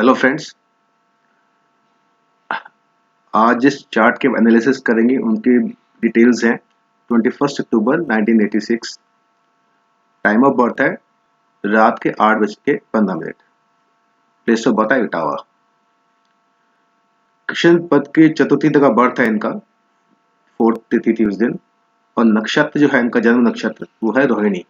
Hello friends, आज जिस chart के एनालिसिस करेंगे उनकी डिटेल्स हैं। 21 अक्टूबर 1986, टाइम ऑफ बर्थ है रात के 8:15, प्लेस ऑफ बर्थ है इटावा। कृष्ण पद की चतुर्थी का बर्थ है इनका, 4th तिथि थी उस दिन, और नक्षत्र जो है इनका जन्म नक्षत्र वो है रोहिणी।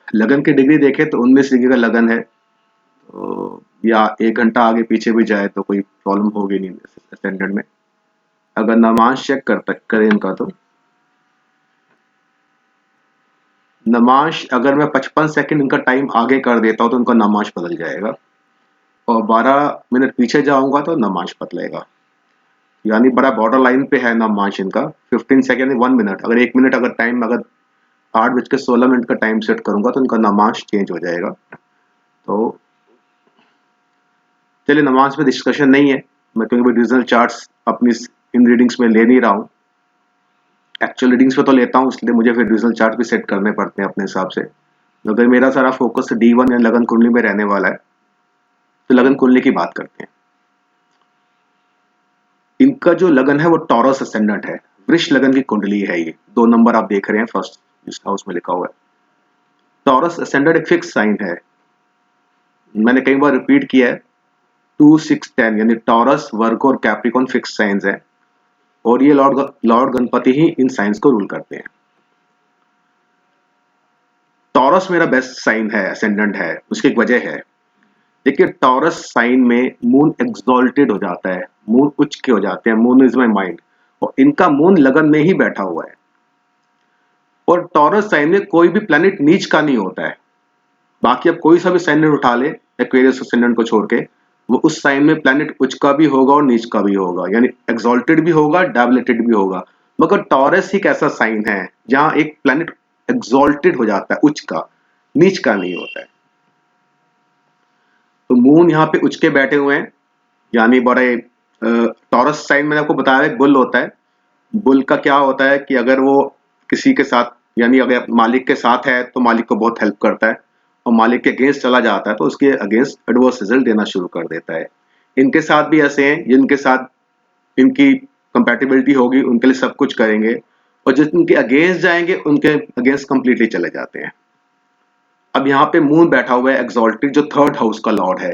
लगन की डिग्री देखें तो 19 डिग्री का लगन है, तो या 1 घंटा आगे पीछे भी जाए तो कोई प्रॉब्लम होगी नहीं असेंडेंट में। अगर नमांश चेक करें इनका, तो नमांश अगर मैं 55 सेकंड इनका टाइम आगे कर देता हूं तो उनका नमांश बदल जाएगा, और 12 मिनट पीछे जाऊंगा तो नमांश बदलेगा। यानी बड़ा बॉर्डर लाइन पे है नमांश इनका। 15 सेकंड 1 मिनट, अगर 1 मिनट अगर टाइम, अगर 8:16 का टाइम सेट करूंगा तो इनका नमांश चेंज हो जाएगा। तो चलिए, नमांश में डिस्कशन नहीं है, मैं क्योंकि रीजनल चार्ट्स अपनी इन रीडिंग्स में ले नहीं रहा हूँ। एक्चुअल रीडिंग्स पे तो लेता हूँ, इसलिए मुझे फिर रीजनल चार्ट भी सेट करने पड़ते हैं अपने हिसाब से। अगर मेरा सारा फोकस D1 या लगन कुंडली में रहने वाला है तो लगन कुंडली की बात करते हैं। इनका जो लगन है वो टॉरस असेंडेंट है, वृष लगन की कुंडली है। ये 2 नंबर आप देख रहे हैं, फर्स्ट इस हाउस में लिखा हुआ है। टॉरस असेंडेंट एक फिक्स साइन है, मैंने कई बार रिपीट किया है। 2, 6, 10 यानी टॉरस, वर्गो और कैप्रिकॉन फिक्स साइंस है, और ये Lord Ganpati he in science को रूल करते हैं। टॉरस मेरा बेस्ट साइन है, असेंडेंट है, उसकी एक वजह है। देखिए, टॉरस साइन में मून एक्सॉल्टेड हो जाता है, मून उच्च के हो जाते हैं। मून इज माई माइंड, और इनका मून लगन में ही बैठा हुआ है। और टॉरस साइन में कोई भी प्लैनेट नीच का नहीं होता है। बाकी अब कोई सा भी असेंडेंट उठा ले, एक्वेरियस असेंडेंट को छोड़ के, वो उस साइन में प्लैनेट उच्च का भी होगा और नीच का भी होगा, यानी एक्सॉल्टेड भी होगा, डेबिलिटेड भी होगा। मगर टॉरस ही एक ऐसा साइन है जहां एक प्लैनेट एक्सॉल्टेड हो जाता है, उच्च का, नीच का नहीं होता है। तो मून यहाँ पे उच्च के बैठे हुए हैं, यानी बड़े टॉरस साइन मैंने आपको बताया है, बुल होता है। बुल का क्या होता है कि अगर वो किसी के साथ, यानी अगर मालिक के साथ है तो मालिक को बहुत हेल्प करता है, और मालिक के अगेंस्ट चला जाता है तो उसके अगेंस्ट एडवर्स रिजल्ट देना शुरू कर देता है। इनके साथ भी ऐसे हैं, जिनके साथ इनकी कंपैटिबिलिटी होगी उनके लिए सब कुछ करेंगे, और जिनके अगेंस्ट जाएंगे उनके अगेंस्ट कंप्लीटली चले जाते हैं। अब यहाँ पे मून बैठा हुआ है एक्सॉल्टेड, जो 3rd हाउस का लॉर्ड है।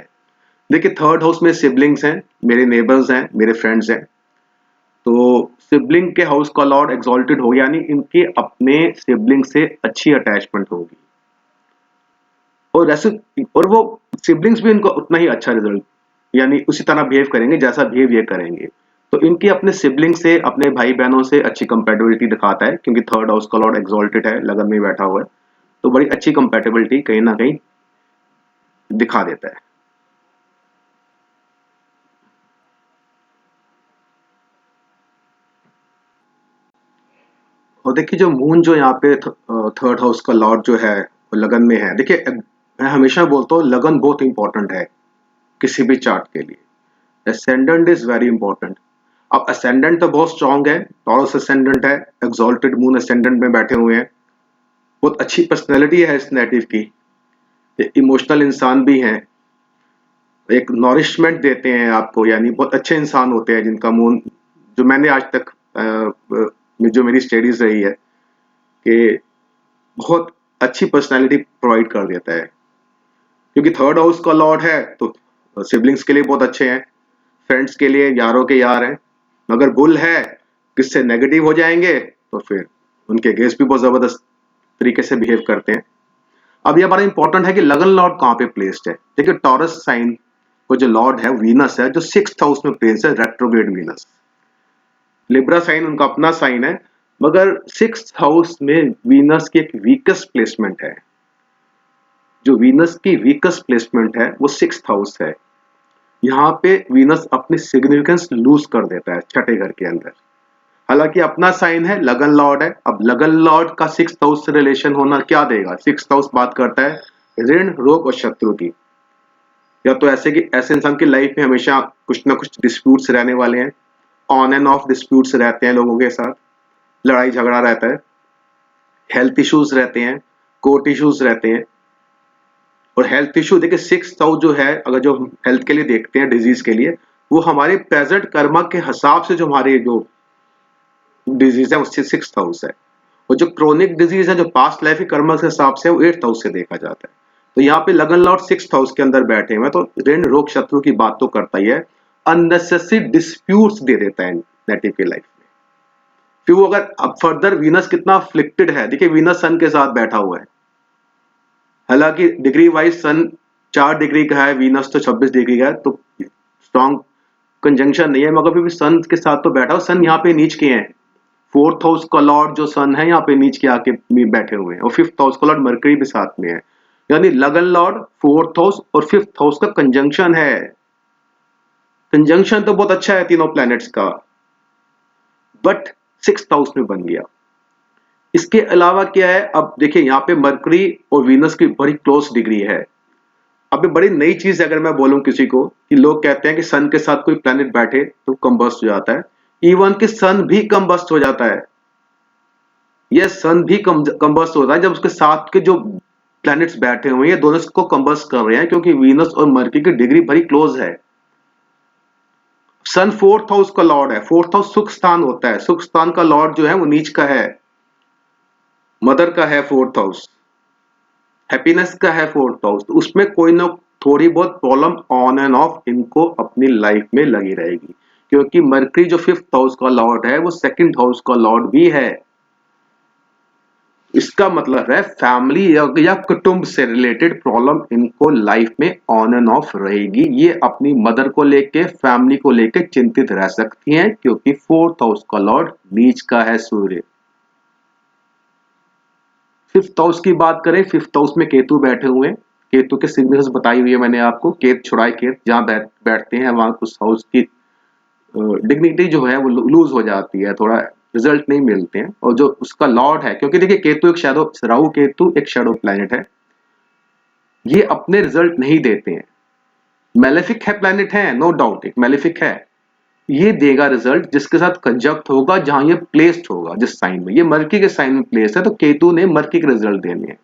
देखिए, 3rd हाउस में सिबलिंग्स हैं, मेरे नेबर्स हैं, मेरे फ्रेंड्स हैं। तो सिबलिंग के हाउस का लॉर्ड एक्सॉल्टेड हो गया, यानी इनके अपने सिबलिंग से अच्छी अटैचमेंट होगी, और ऐसे, और वो सिबलिंग्स भी इनको उतना ही अच्छा रिजल्ट, यानी उसी तरह बिहेव करेंगे जैसा बिहेव ये करेंगे। तो इनकी अपने सिबलिंग से, अपने भाई बहनों से अच्छी कंपेटिबिलिटी दिखाता है, क्योंकि 3rd हाउस का लॉर्ड एक्सॉल्टेड है, लगन में बैठा हुआ है, तो बड़ी अच्छी कंपेटिबिलिटी कहीं ना कहीं दिखा देता है। और देखिए, जो मून जो यहाँ पे 3rd हाउस का लॉर्ड जो है वो लगन में है। देखिए, मैं हमेशा बोलता हूँ लगन बहुत इंपॉर्टेंट है किसी भी चार्ट के लिए। Ascendant is very important. अब असेंडेंट तो बहुत स्ट्रांग है, टॉरस असेंडेंट है, एक्सॉल्टेड मून असेंडेंट में बैठे हुए हैं, बहुत अच्छी पर्सनैलिटी है इस नेटिव की, ये इमोशनल इंसान भी हैं, एक नॉरिशमेंट देते हैं आपको, यानी बहुत अच्छे इंसान होते हैं जिनका मून, जो मैंने आज तक जो मेरी स्टडीज रही है, कि बहुत अच्छी पर्सनैलिटी प्रोवाइड कर देता है। क्योंकि 3rd हाउस का लॉर्ड है तो सिबलिंग्स के लिए बहुत अच्छे हैं, फ्रेंड्स के लिए यारों के यार हैं। मगर बुल है, किससे नेगेटिव हो जाएंगे तो फिर उनके अगेंस्ट भी बहुत जबरदस्त तरीके से बिहेव करते हैं। अब यह बड़ा इंपॉर्टेंट है कि लगन लॉर्ड कहाँ पे प्लेस्ड है। देखिए, टॉरस साइन को जो लॉर्ड है वीनस है, जो 6th हाउस में प्लेस है, रेट्रोग्रेड वीनस। लिब्रा साइन उनका अपना साइन है, मगर 6th हाउस में वीनस की एक वीकेस्ट प्लेसमेंट है। जो वीनस की वीकेस्ट प्लेसमेंट है वो 6th हाउस है। यहाँ पे वीनस अपनी सिग्निफिकेंस लूज कर देता है 6ठे घर के अंदर। हालांकि अपना साइन है, लगन लॉर्ड है। अब लगन लॉर्ड का 6th हाउस से रिलेशन होना क्या देगा? 6th हाउस बात करता है ऋण, रोग और शत्रु की। या तो ऐसे कि ऐसे इंसान की लाइफ में हमेशा कुछ ना कुछ डिस्प्यूट्स रहने वाले हैं, ऑन एंड ऑफ डिस्प्यूट्स रहते हैं लोगों के साथ, लड़ाई झगड़ा रहता है, हेल्थ इश्यूज रहते हैं, कोर्ट इश्यूज रहते हैं, और हेल्थ इशू देखिए 6th हाउस जो है, अगर जो हेल्थ के लिए देखते हैं डिजीज के लिए, वो हमारे प्रेजेंट कर्मा के हिसाब से जो हमारे जो डिजीज है उससे 6th हाउस है, और जो क्रोनिक डिजीज है जो पास्ट लाइफ के कर्मा के हिसाब से वो 8th हाउस से देखा जाता है। तो यहाँ पे लगन लॉर्ड 6th हाउस के अंदर बैठे हुए हैं, तो ऋण रोग शत्रु की बात तो करता ही है, अननेसेसरी डिस्प्यूट्स दे देता है नेटिव की लाइफ में। फिर वो अगर अब फर्दर वीनस कितना अफ्लिक्टेड है, देखिए वीनस सन के साथ बैठा हुआ है, हालांकि डिग्री वाइज सन 4 डिग्री का है, वीनस तो 26 डिग्री का है, तो स्ट्रॉन्ग कंजंक्शन नहीं है, मगर फिर भी सन के साथ तो बैठा हो। सन यहाँ पे नीच के हैं, 4th हाउस का लॉर्ड जो सन है यहाँ पे नीच के आके बैठे हुए हैं, और 5th हाउस का लॉर्ड मरकरी भी साथ में है, यानी लगन लॉर्ड 4th हाउस और 5th हाउस का कंजंक्शन है। कंजंक्शन तो बहुत अच्छा है तीनों प्लैनेट्स का, बट 6th हाउस में बन गया। इसके अलावा क्या है, अब देखिए यहाँ पे मरकरी और वीनस की बड़ी क्लोज डिग्री है। अब ये बड़ी नई चीज है, अगर मैं बोलूं किसी को कि लोग कहते हैं कि सन के साथ कोई प्लैनेट बैठे तो कंबस्ट हो जाता है, इवन कि सन भी कंबस्ट हो जाता है, यह सन भी कंबस्ट होता है जब उसके साथ के जो प्लैनेट्स बैठे हुए हैं ये दोनों को कंबस्ट कर रहे हैं, क्योंकि वीनस और मरकरी की डिग्री बड़ी क्लोज है। सन 4th हाउस का लॉर्ड है, 4th हाउस सुख स्थान होता है, सुख स्थान का लॉर्ड जो है वो नीच का है, मदर का है 4th हाउस, हैप्पीनेस का है 4th हाउस, तो उसमें कोई ना थोड़ी बहुत प्रॉब्लम ऑन एंड ऑफ इनको अपनी लाइफ में लगी रहेगी, क्योंकि मरकरी जो 5th हाउस का लॉर्ड है वो 2nd हाउस का लॉर्ड भी है। इसका मतलब है फैमिली या कुटुंब से रिलेटेड प्रॉब्लम इनको लाइफ में ऑन एंड ऑफ रहेगी। ये अपनी मदर को लेके, फैमिली को लेके चिंतित रह सकती हैं, क्योंकि 4th हाउस का लॉर्ड नीच का है सूर्य। 5th हाउस की बात करें, 5th हाउस में केतु बैठे हुए हैं, केतु के सिग्निफिकेंस बताई हुई है मैंने आपको, केत छुड़ाए केत जहां बैठते हैं वहां उस हाउस की डिग्निटी जो है वो लूज हो जाती है, थोड़ा रिजल्ट नहीं मिलते हैं, और जो उसका लॉर्ड है, क्योंकि देखिए केतु एक शैडो, राहु केतु एक शैडो प्लैनेट है, ये अपने रिजल्ट नहीं देते हैं। मैलेफिक है प्लैनेट है, नो डाउट एक मैलेफिक है, ये देगा रिजल्ट जिसके साथ कंजक्ट होगा, जहां ये प्लेस्ड होगा, जिस साइन में, ये मर्की के साइन में प्लेस है, तो केतु ने मर्की के रिजल्ट देने हैं।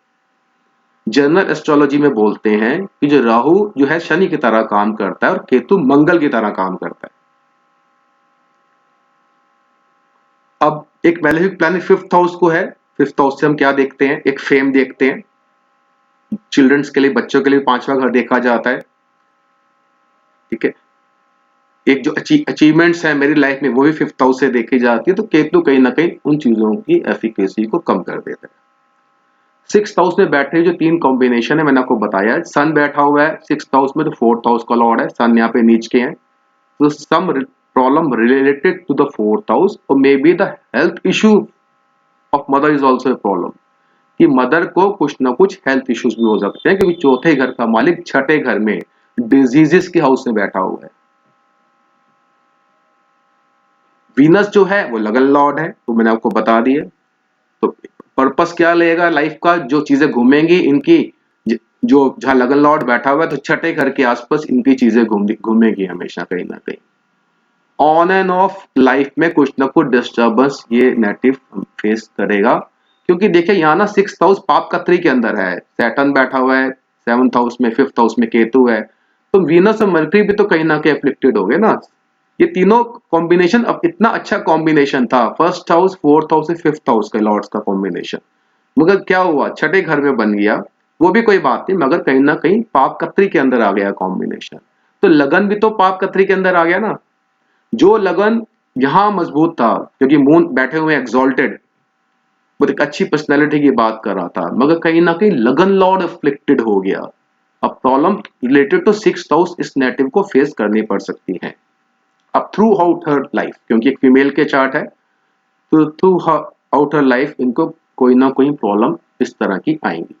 जनरल एस्ट्रोलॉजी में बोलते हैं कि जो राहु जो है शनि की तरह काम करता है और केतु मंगल की तरह काम करता है। अब एक मैलेफिक प्लैनेट 5th हाउस को है, 5th हाउस से हम क्या देखते हैं, एक फेम देखते हैं, चिल्ड्रंस के लिए, बच्चों के लिए 5वां घर देखा जाता है, ठीक है, एक जो अचीवमेंट्स है मेरी लाइफ में वो भी 5th हाउस से देखी जाती है, तो केतु कहीं ना कहीं उन चीजों की एफिकेसी को कम कर देता है। 6th हाउस में बैठे जो 3 कॉम्बिनेशन है मैंने आपको बताया, सन बैठा हुआ है 6th हाउस में, तो 4th हाउस का लॉर्ड है, सन यहाँ पे नीच के हैं, तो some problem related to the 4th house, और may be the health issue of mother is also a problem, कि मदर को कुछ ना कुछ हेल्थ इश्यूज भी हो सकते हैं, क्योंकि चौथे घर का मालिक 6ठे घर में डिजीजेस के हाउस में बैठा हुआ है। वीनस जो है वो लगन लॉर्ड है, तो मैंने आपको बता दिया, तो पर्पस क्या लेगा लाइफ का, जो चीजें घूमेंगी इनकी, जो जहां लगन लॉर्ड बैठा हुआ है तो 6ठे घर के आसपास इनकी चीजें घूमेगी हमेशा कहीं ना कहीं। ऑन एंड ऑफ लाइफ में कुछ ना कुछ डिस्टर्बेंस ये नेटिव फेस करेगा, क्योंकि देखिए यहाँ ना 6th हाउस पाप कत्री के अंदर है, सैटर्न बैठा हुआ है 7th हाउस में, 5th हाउस में केतु है, तो वीनस और मर्करी भी तो कहीं ना कहीं एफ्लिक्टेड हो गए ना। ये तीनों कॉम्बिनेशन अब इतना अच्छा कॉम्बिनेशन था, 1st हाउस 4th हाउस से 5th हाउस के लॉर्ड्स का कॉम्बिनेशन, मगर क्या हुआ 6ठे घर में बन गया, वो भी कोई बात नहीं, मगर कहीं ना कहीं पाप कत्री के अंदर आ गया कॉम्बिनेशन, तो लगन भी तो पाप कत्री के अंदर आ गया ना। जो लगन यहां मजबूत था, क्योंकि मून बैठे हुए एग्जॉल्टेड, वो एक अच्छी पर्सनैलिटी की बात कर रहा था, मगर कहीं ना कहीं लगन लॉर्ड अफ्लिक्टेड हो गया। अब problem related to 6th house इस नेटिव को फेस करनी पड़ सकती है अब थ्रू आउट हर लाइफ, क्योंकि एक फीमेल के चार्ट है, तो थ्रू आउट हर लाइफ इनको कोई ना कोई प्रॉब्लम इस तरह की आएंगी।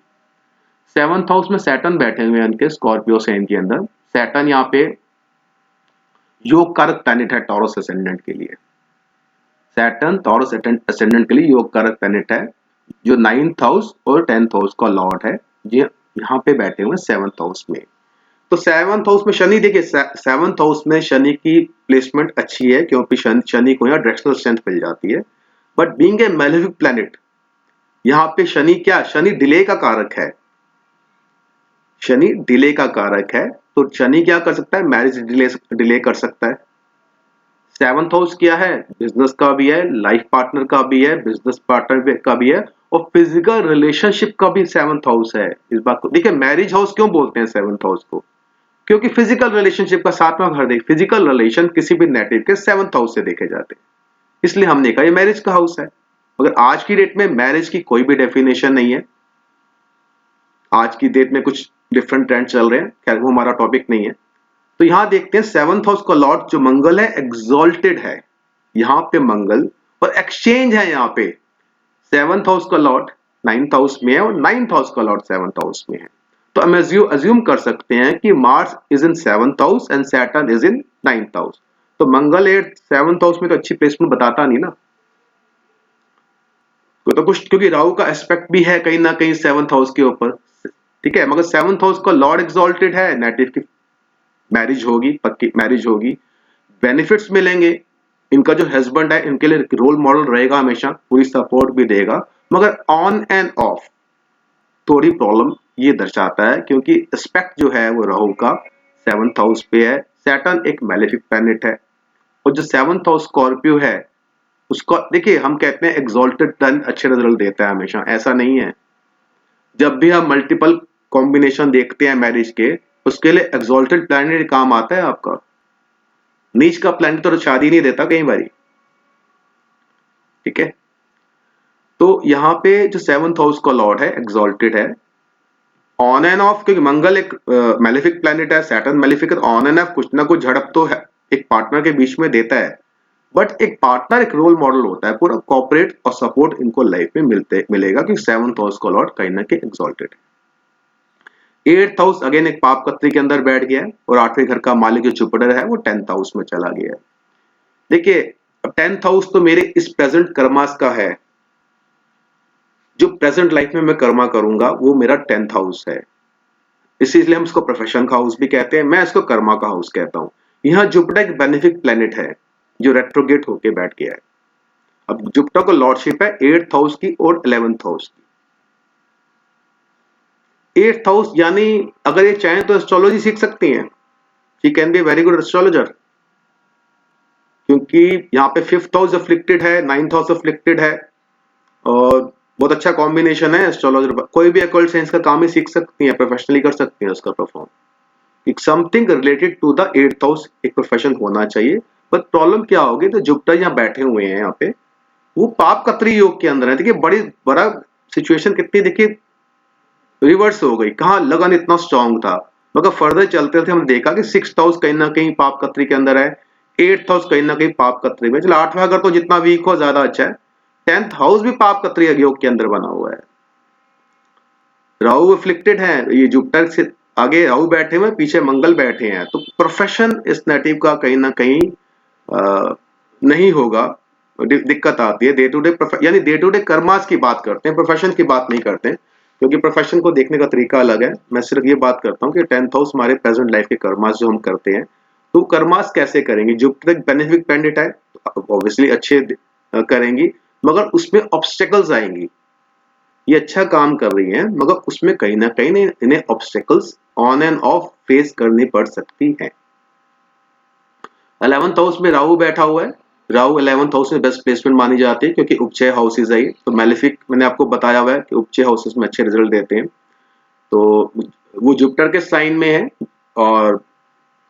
7th हाउस में सैटर्न बैठे हुए हैं इनके स्कॉर्पियो साइन के अंदर, सैटर्न यहाँ पे योग कारक प्लैनेट है टॉरस असेंडेंट के लिए, सैटर्न टॉरस असेंडेंट के लिए योग कारक प्लैनेट है, जो 9th हाउस और 10th हाउस का लॉर्ड है, ये यहाँ पे बैठे हुए 7th हाउस में। तो 7th हाउस में शनि, देखिए 7th हाउस में शनि की प्लेसमेंट अच्छी है, क्योंकि शनि को यहाँ डायरेक्शनल स्ट्रेंथ मिल जाती है, but being a malefic planet, यहाँ पे शनि क्या, शनि डिले का कारक है, शनि डिले का कारक है, तो शनि क्या कर सकता है, मैरिज डिले कर सकता है। सेवंथ हाउस क्या है, बिजनेस का भी है, लाइफ पार्टनर का भी है, बिजनेस पार्टनर का भी है, और फिजिकल रिलेशनशिप का भी सेवंथ हाउस है। इस बात को देखिए, मैरिज हाउस क्यों बोलते हैं सेवंथ हाउस को, क्योंकि फिजिकल रिलेशनशिप का सातवां घर देख, फिजिकल रिलेशन किसी भी नेटिव के सेवंथ हाउस से देखे जाते हैं, इसलिए हमने कहा ये मैरिज का हाउस है। मगर आज की डेट में मैरिज की कोई भी डेफिनेशन नहीं है, आज की डेट में कुछ डिफरेंट ट्रेंड चल रहे हैं, खैर वो हमारा टॉपिक नहीं है। तो यहां देखते हैं सेवंथ हाउस का लॉर्ड जो मंगल है एग्जॉल्टेड है, यहां पे मंगल और एक्सचेंज है। यहाँ पे सेवंथ हाउस का लॉर्ड नाइन्थ हाउस में है और नाइन्थ हाउस का लॉर्ड सेवंथ हाउस में है। तो हम अज्यूम कर सकते हैं कि Mars is in seventh house and Saturn is in ninth house. तो मंगल एट सेवंथ हाउस में तो अच्छी प्लेसमेंट बताता नहीं ना, तो कुछ, क्योंकि राहु का एस्पेक्ट भी है कहीं ना कहीं सेवंथ हाउस के ऊपर, ठीक है। मगर सेवंथ हाउस का लॉर्ड एग्जॉल्टेड है, नेटिव की मैरिज होगी, पक्की मैरिज होगी, बेनिफिट्स मिलेंगे, इनका जो हस्बैंड है इनके लिए रोल मॉडल रहेगा, हमेशा पूरी सपोर्ट भी देगा। मगर ऑन एंड ऑफ थोड़ी प्रॉब्लम ये दर्शाता है, क्योंकि एस्पेक्ट जो है वो राहु का सेवंथ हाउस पे है, सैटर्न एक मैलेफिक प्लैनेट है, और जो सेवंथ हाउस स्कॉर्पियो है उसको देखिए, हम कहते हैं एग्जॉल्टेड प्लैनेट अच्छे रिजल्ट देता है हमेशा, ऐसा नहीं है। जब भी हम मल्टीपल कॉम्बिनेशन देखते हैं मैरिज के, उसके लिए एग्जॉल्टेड प्लैनेट काम आता है आपका, नीच का प्लैनेट तो शादी नहीं देता कई बारी, ठीक है। तो यहाँ पे जो सेवंथ हाउस का लॉर्ड है एग्जॉल्टेड है, ऑन एंड ऑफ, क्योंकि मंगल एक मैलेफिक प्लैनेट है, सैटर्न मैलेफिक है, ऑन एंड ऑफ कुछ ना कुछ झड़प तो है एक पार्टनर के बीच में देता है। बट एक पार्टनर एक रोल मॉडल होता है, पूरा कॉपरेट और सपोर्ट इनको लाइफ में मिलेगा कि सेवंथ हाउस का लॉर्ड कहीं ना कहीं एग्जॉल्टेड है। एट्थ हाउस अगेन एक पाप कत्री के अंदर बैठ गया है, और आठवें घर का मालिक जो जुपिटर है वो टेंथ हाउस में चला गया है। देखिए, टेंथ हाउस तो मेरे इस प्रेजेंट कर्मास का है, जो प्रेजेंट लाइफ में मैं कर्मा करूंगा वो मेरा टेंथ हाउस है, इसीलिए हम इसको प्रोफेशन का हाउस भी कहते हैं, मैं इसको कर्मा का हाउस कहता हूं। यहाँ जुपिटर एक बेनिफिक प्लेनेट है जो रेट्रोगेट होके बैठ गया है। अब जुपिटर को लॉर्डशिप है एट्थ हाउस की और 11th हाउस की। एट्थ हाउस यानी अगर ये चाहें तो एस्ट्रोलॉजी सीख सकती हैं, she can be very good astrologer, क्योंकि यहाँ पे फिफ्थ हाउस अफ्लिक्टेड है, नाइन्थ हाउस अफ्लिक्टेड है, और बहुत अच्छा कॉम्बिनेशन है एस्ट्रोलॉजर। कोई भी अकल्ट साइंस का काम ही सीख सकती है, प्रोफेशनली कर सकती है उसका परफॉर्म। एक something related to the eighth house एक प्रोफेशन होना चाहिए। पर प्रॉब्लम क्या होगी, तो जुपिटर यहाँ बैठे हुए हैं यहाँ पे, वो पाप कत्री योग के अंदर है। देखिए बड़ी बड़ा सिचुएशन कितनी, देखिए रिवर्स हो गई, कहाँ लगन इतना स्ट्रांग था, मगर फर्दर चलते थे हमने देखा कि सिक्स हाउस कहीं ना कहीं पाप कत्री के अंदर है, एट्थ हाउस कहीं ना कहीं पाप कत्री में, चलो आठवां अगर तो जितना वीक हो ज्यादा अच्छा है, टेंथ हाउस भी पाप कत्री योग के अंदर बना हुआ है। राहु अफ्लिक्टेड है, ये जुपिटर से आगे राहु बैठे हुए, पीछे मंगल बैठे हैं, तो प्रोफेशन इस नेटिव का कहीं ना कहीं नहीं होगा, दिक्कत आती है। डे टू डे यानी डे टू डे कर्मास की बात करते हैं, प्रोफेशन की बात नहीं करते हैं, क्योंकि प्रोफेशन को देखने का तरीका अलग है। मैं सिर्फ ये बात करता हूँ कि टेंथ हाउस हमारे प्रेजेंट लाइफ के कर्मास जो हम करते हैं, तो कर्मास कैसे करेंगे, जो बेनिफिक पेंडेट है ऑब्वियसली अच्छे करेंगी, मगर उसमें ऑब्स्टेकल्स आएंगी। ये अच्छा काम कर रही हैं, मगर उसमें कहीं ना कहीं इन्हें obstacles on end of face करनी पड़ सकती है। 11th हाउस में राहु बैठा हुआ है, राहु 11th हाउस में बेस्ट प्लेसमेंट मानी जाती है, क्योंकि उपचय हाउसेज है, तो मैलेफिक मैंने आपको बताया हुआ है कि उपचय हाउसेज में अच्छे रिजल्ट देते हैं। तो वो जुपिटर के साइन में है, और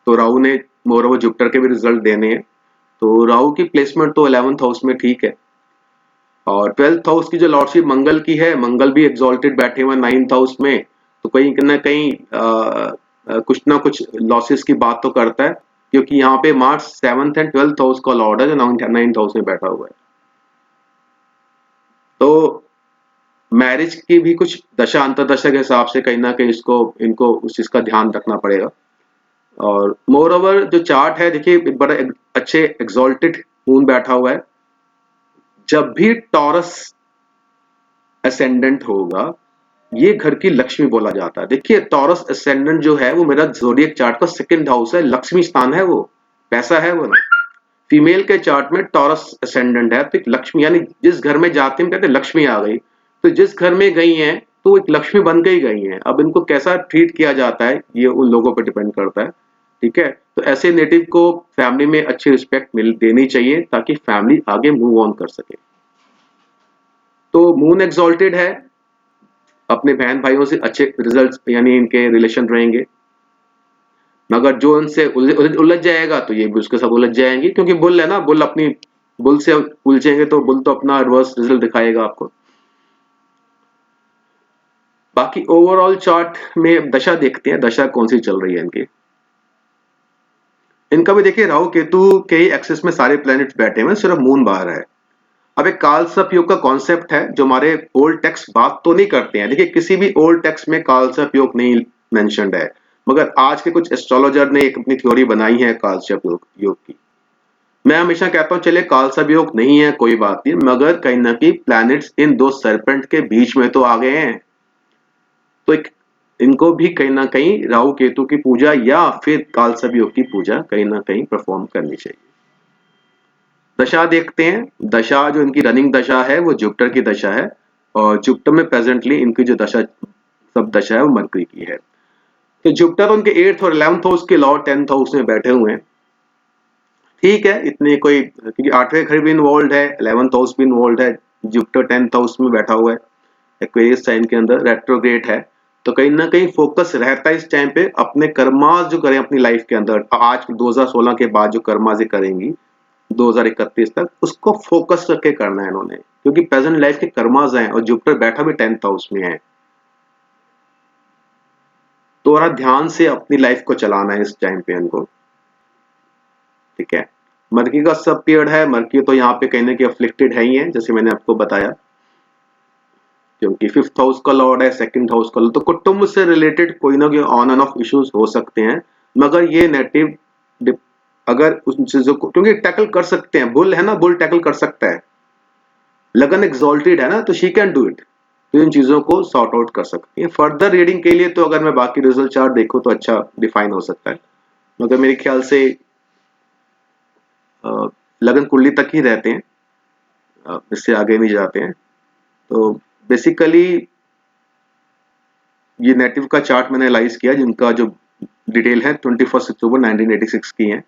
तो राहु ने मोर ओवर जुपिटर के भी रिजल्ट देने हैं, तो राहु की प्लेसमेंट तो 11th हाउस में ठीक है। और 12th हाउस की जो लॉर्डशिप मंगल की है, मंगल भी एग्जॉल्टेड बैठे हुए 9th हाउस में, तो कहीं ना कहीं कुछ ना कुछ लॉसेस की बात तो करता है, क्योंकि यहाँ पे Mars 7th and 12th house का लॉर्ड है जो 9th हाउस में बैठा हुआ है। तो मैरिज की भी कुछ दशा अंतरदशा के हिसाब से कहीं ना कहीं इसको इनको उस चीज का ध्यान रखना पड़ेगा। और मोर ओवर जो चार्ट है, देखिए बड़ा अच्छे एग्जॉल्टेड मून बैठा हुआ है। जब भी टॉरस असेंडेंट होगा, ये घर की लक्ष्मी बोला जाता है। देखिए टॉरस असेंडेंट जो है वो मेरा ज़ोडिएक चार्ट का सेकंड हाउस है, लक्ष्मी स्थान है, वो पैसा है वो ना। फीमेल के चार्ट में टॉरस असेंडेंट है, तो लक्ष्मी यानी जिस घर में जाते हैं कहते हैं लक्ष्मी आ गई, तो जिस घर में गई है तो एक लक्ष्मी बन के ही गई हैं। अब इनको कैसा ट्रीट किया जाता है ये उन लोगों पर डिपेंड करता है, ठीक है। तो ऐसे नेटिव को फैमिली में अच्छी रिस्पेक्ट मिल देनी चाहिए ताकि फैमिली आगे मूव ऑन कर सके। तो मून एक्सॉल्टेड है, अपने बहन भाइयों से अच्छे रिजल्ट यानी इनके रिलेशन रहेंगे, मगर जो उनसे उलझ जाएगा तो ये भी उसके साथ उलझ जाएंगी, क्योंकि बुल है ना, बुल अपनी बुल से उलझेंगे तो बुल तो अपना रिवर्स रिजल्ट दिखाएगा आपको। बाकी ओवरऑल चार्ट में दशा देखते हैं, दशा कौन सी चल रही है इनकी। इनका भी देखिए राहु केतु के ही एक्सिस में सारे प्लैनेट्स बैठे हुए हैं, सिर्फ मून बाहर है। अब एक कालसर्प योग का कॉन्सेप्ट है जो हमारे ओल्ड टेक्स्ट बात तो नहीं करते हैं, देखिए किसी भी ओल्ड टेक्स्ट में कालसर्प योग नहीं मेंशन्ड है, मगर आज के कुछ एस्ट्रोलॉजर ने एक अपनी थ्योरी बनाई है कालसर्प योग की। मैं हमेशा कहता हूँ चलिए कालसर्प योग नहीं है कोई बात नहीं, मगर कहीं ना कहीं प्लैनेट्स इन दो सरपेंट के बीच में तो आ गए हैं, तो एक इनको भी कहीं ना कहीं राहु केतु की पूजा या फिर कालसर्प योग की पूजा कहीं ना कहीं परफॉर्म करनी चाहिए। दशा देखते हैं, दशा जो इनकी रनिंग दशा है वो जुपिटर की दशा है, और जुपिटर में प्रेजेंटली इनकी जो दशा सब दशा है वो मरकरी की है। तो जुपिटर उनके 8th और 11th हाउस के लॉर्ड 10th हाउस में बैठे हुए हैं, ठीक है, इतने कोई, क्योंकि 8वें घर भी इन्वॉल्व है, 11th हाउस भी इन्वॉल्व है, जुपिटर 10th हाउस में बैठा हुआ है, एक्वेरियस साइन के अंदर रेट्रोग्रेड है, तो कहीं ना कहीं फोकस रहता है इस टाइम पे अपने कर्मास जो करें अपनी लाइफ के अंदर, आज 2016 के बाद जो कर्मास ये करेंगी 2031 तक, उसको फोकस करके करना है इन्होंने, क्योंकि प्रेजेंट लाइफ के कर्मास हैं और जुपिटर बैठा भी 10th हाउस में है, तो थोड़ा ध्यान से अपनी लाइफ को चलाना है इस टाइम पे इनको, ठीक है। मर्की का सब पीरियड है, मर्की तो यहाँ पे कहीं ना कहीं अफ्लिक्टेड है ही है, जैसे मैंने आपको बताया, क्योंकि 5th हाउस का लॉर्ड है, 2nd हाउस का लॉर्ड, तो कुटुंब से रिलेटेड कोई ना कोई ऑन एंड ऑफ इश्यूज हो सकते हैं, मगर ये नेटिव अगर उन चीजों को, क्योंकि टैकल कर सकते हैं, बुल है ना, बुल टैकल कर सकता है, लगन एक्सॉल्टेड है ना, तो शी कैन डू इट, तो इन चीजों को सॉर्ट आउट कर सकती है। फर्दर रीडिंग के लिए तो अगर मैं बाकी रिजल्ट चार्ट देखूं तो अच्छा डिफाइन हो सकता है, मगर मेरे ख्याल से लगन कुंडली तक ही रहते हैं, इससे आगे नहीं जाते हैं। तो बेसिकली ये नेटिव का चार्ट मैंने एनालाइज किया, जिनका जो डिटेल है 21 अक्टूबर 1986 की है,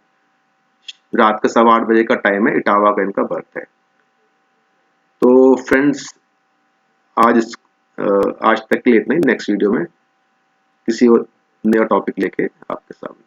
रात का 8:15 का टाइम है, इटावा का इनका बर्थ है। तो फ्रेंड्स आज आज तक के लिए इतना ही, नेक्स्ट वीडियो में किसी और नया टॉपिक लेके आपके सामने